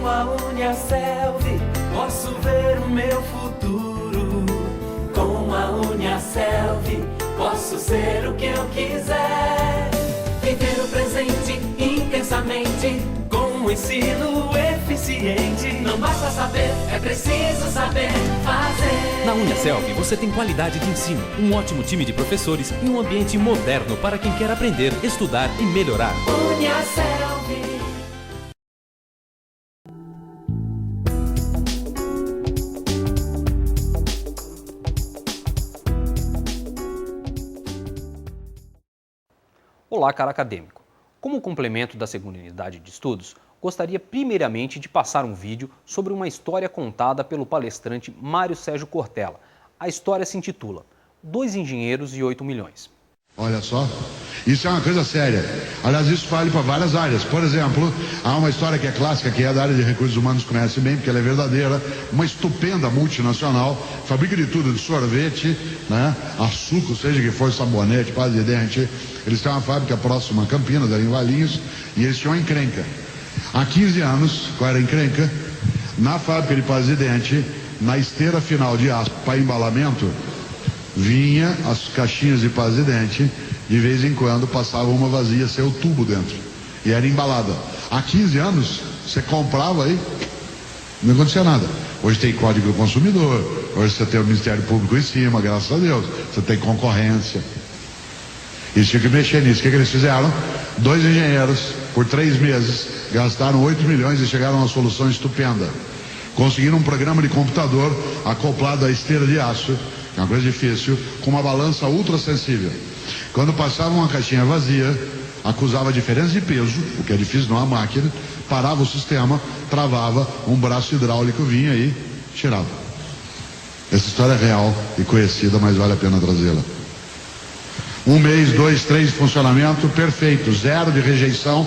Com a Uniaselv, posso ver o meu futuro. Com a Uniaselv, posso ser o que eu quiser. Viver o presente intensamente, com um ensino eficiente. Não basta saber, é preciso saber fazer. Na Uniaselv você tem qualidade de ensino, um ótimo time de professores e um ambiente moderno para quem quer aprender, estudar e melhorar. Uniaselv. Olá, cara acadêmico. Como complemento da segunda unidade de estudos, gostaria primeiramente de passar um vídeo sobre uma história contada pelo palestrante Mário Sérgio Cortella. A história se intitula 2 engenheiros e 8 milhões. Olha só, isso é uma coisa séria. Aliás, isso vale para várias áreas. Por exemplo, há uma história que é clássica, que é da área de recursos humanos, conhece bem, porque ela é verdadeira. Uma estupenda multinacional, fabrica de tudo, de sorvete, né, açúcar, seja que for, sabonete, pasta de dente. Eles têm uma fábrica próxima a Campinas, ali em Valinhos, e eles tinham uma encrenca. Há 15 anos, qual era a encrenca? Na fábrica de pasta de dente, na esteira final de aço para embalamento, vinha as caixinhas de pasta de dente, de vez em quando passava uma vazia, sem o tubo dentro, e era embalada. Há 15 anos, você comprava aí, não acontecia nada. Hoje tem Código do Consumidor, hoje você tem o Ministério Público em cima, graças a Deus, você tem concorrência. Eles tinham que mexer nisso. O que eles fizeram? 2 engenheiros, por 3 meses, gastaram 8 milhões e chegaram a uma solução estupenda. Conseguiram um programa de computador acoplado à esteira de aço, que é uma coisa difícil, com uma balança ultra sensível. Quando passava uma caixinha vazia, acusava a diferença de peso, o que é difícil numa máquina, parava o sistema, travava, um braço hidráulico vinha e tirava. Essa história é real e conhecida, mas vale a pena trazê-la. 1 mês, 2, 3 de funcionamento, perfeito, 0 de rejeição,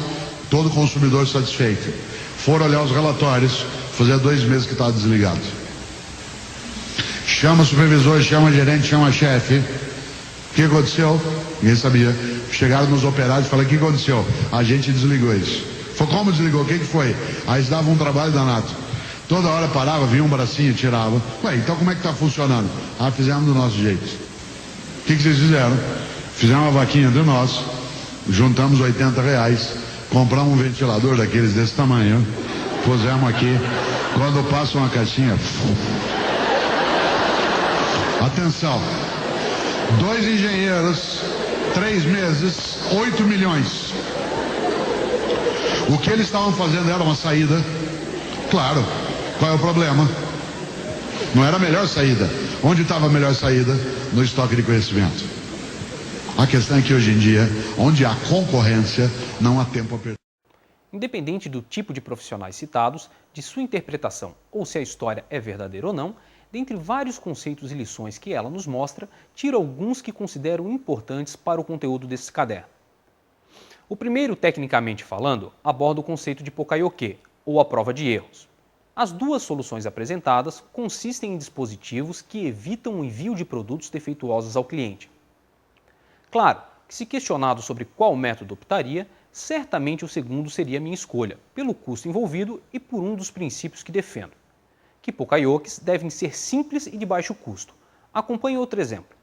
todo consumidor satisfeito. Foram olhar os relatórios, fazia 2 meses que estava desligado. Chama o supervisor, chama o gerente, chama a chefe. O que aconteceu? Ninguém sabia. Chegaram nos operários e falaram: o que aconteceu? A gente desligou isso. Falei: como desligou? O que foi? Aí eles davam um trabalho danado. Toda hora parava, vinha um bracinho e tirava. Ué, então como é que está funcionando? Ah, fizemos do nosso jeito. O que vocês fizeram? Fizemos uma vaquinha de nós, juntamos R$80, compramos um ventilador daqueles desse tamanho, pusemos aqui. Quando passa uma caixinha... Atenção, 2 engenheiros, 3 meses, 8 milhões. O que eles estavam fazendo era uma saída. Claro, qual é o problema? Não era a melhor saída. Onde estava a melhor saída? No estoque de conhecimento. A questão é que hoje em dia, onde há concorrência, não há tempo a perder. Independente do tipo de profissionais citados, de sua interpretação ou se a história é verdadeira ou não, dentre vários conceitos e lições que ela nos mostra, tiro alguns que considero importantes para o conteúdo desse caderno. O primeiro, tecnicamente falando, aborda o conceito de Poka-yoke, ou a prova de erros. As 2 soluções apresentadas consistem em dispositivos que evitam o envio de produtos defeituosos ao cliente. Claro que, se questionado sobre qual método optaria, certamente o segundo seria a minha escolha, pelo custo envolvido e por um dos princípios que defendo, que Poka-yokes devem ser simples e de baixo custo. Acompanhe outro exemplo.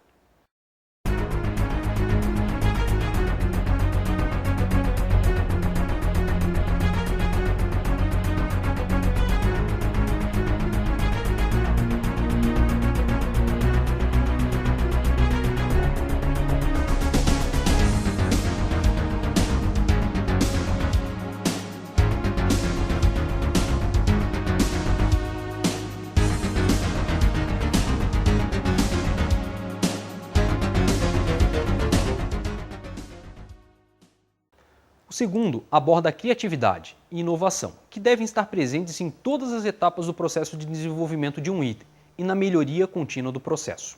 O segundo aborda a criatividade e inovação, que devem estar presentes em todas as etapas do processo de desenvolvimento de um item e na melhoria contínua do processo.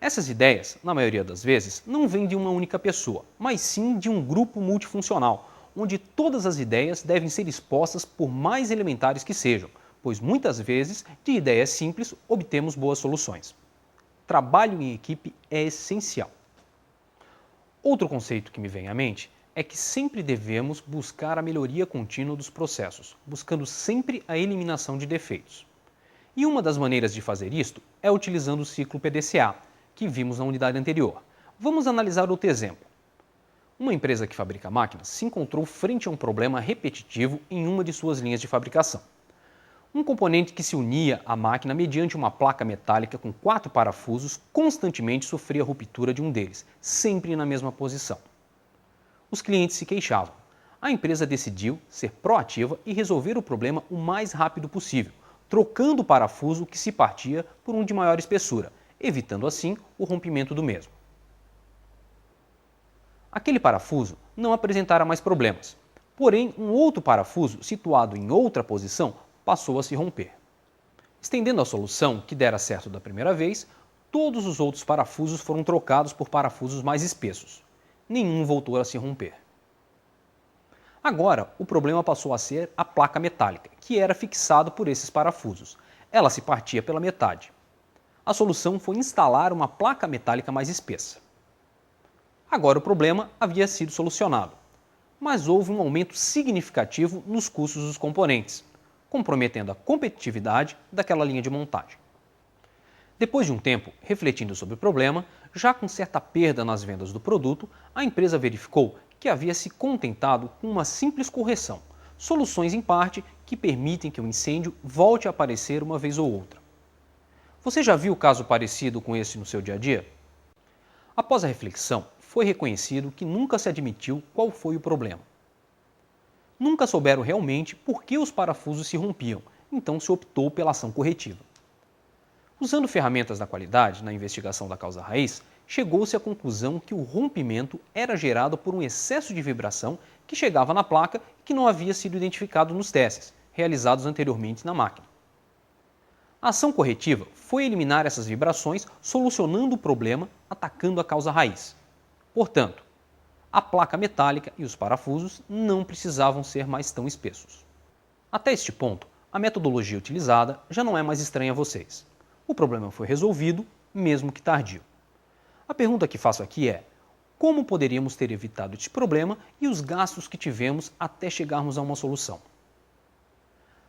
Essas ideias, na maioria das vezes, não vêm de uma única pessoa, mas sim de um grupo multifuncional, onde todas as ideias devem ser expostas por mais elementares que sejam, pois muitas vezes, de ideias simples, obtemos boas soluções. Trabalho em equipe é essencial. Outro conceito que me vem à mente é que sempre devemos buscar a melhoria contínua dos processos, buscando sempre a eliminação de defeitos. E uma das maneiras de fazer isto é utilizando o ciclo PDCA, que vimos na unidade anterior. Vamos analisar outro exemplo. Uma empresa que fabrica máquinas se encontrou frente a um problema repetitivo em uma de suas linhas de fabricação. Um componente que se unia à máquina mediante uma placa metálica com 4 parafusos constantemente sofria ruptura de um deles, sempre na mesma posição. Os clientes se queixavam. A empresa decidiu ser proativa e resolver o problema o mais rápido possível, trocando o parafuso que se partia por um de maior espessura, evitando assim o rompimento do mesmo. Aquele parafuso não apresentara mais problemas, porém um outro parafuso situado em outra posição passou a se romper. Estendendo a solução que dera certo da primeira vez, todos os outros parafusos foram trocados por parafusos mais espessos. Nenhum voltou a se romper. Agora, o problema passou a ser a placa metálica, que era fixada por esses parafusos. Ela se partia pela metade. A solução foi instalar uma placa metálica mais espessa. Agora o problema havia sido solucionado, mas houve um aumento significativo nos custos dos componentes, comprometendo a competitividade daquela linha de montagem. Depois de um tempo, refletindo sobre o problema, já com certa perda nas vendas do produto, a empresa verificou que havia se contentado com uma simples correção, soluções em parte que permitem que o incêndio volte a aparecer uma vez ou outra. Você já viu caso parecido com esse no seu dia a dia? Após a reflexão, foi reconhecido que nunca se admitiu qual foi o problema. Nunca souberam realmente por que os parafusos se rompiam, então se optou pela ação corretiva. Usando ferramentas da qualidade na investigação da causa raiz, chegou-se à conclusão que o rompimento era gerado por um excesso de vibração que chegava na placa e que não havia sido identificado nos testes, realizados anteriormente na máquina. A ação corretiva foi eliminar essas vibrações, solucionando o problema, atacando a causa raiz. Portanto, a placa metálica e os parafusos não precisavam ser mais tão espessos. Até este ponto, a metodologia utilizada já não é mais estranha a vocês. O problema foi resolvido, mesmo que tardio. A pergunta que faço aqui é: como poderíamos ter evitado este problema e os gastos que tivemos até chegarmos a uma solução?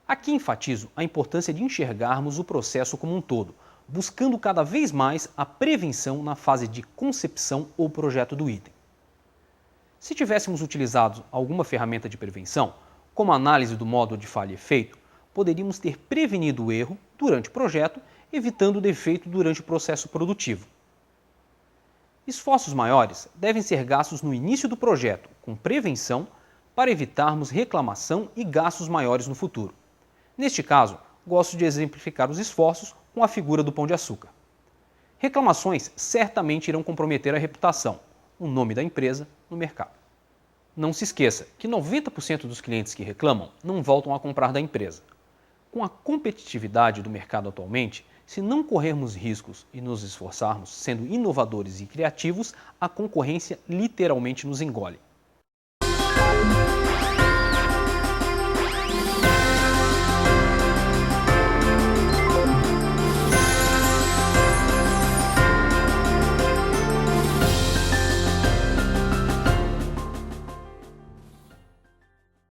Aqui enfatizo a importância de enxergarmos o processo como um todo, buscando cada vez mais a prevenção na fase de concepção ou projeto do item. Se tivéssemos utilizado alguma ferramenta de prevenção, como a análise do módulo de falha e efeito, poderíamos ter prevenido o erro durante o projeto, evitando o defeito durante o processo produtivo. Esforços maiores devem ser gastos no início do projeto, com prevenção, para evitarmos reclamação e gastos maiores no futuro. Neste caso, gosto de exemplificar os esforços com a figura do pão de açúcar. Reclamações certamente irão comprometer a reputação, o nome da empresa no mercado. Não se esqueça que 90% dos clientes que reclamam não voltam a comprar da empresa. Com a competitividade do mercado atualmente, se não corrermos riscos e nos esforçarmos sendo inovadores e criativos, a concorrência literalmente nos engole.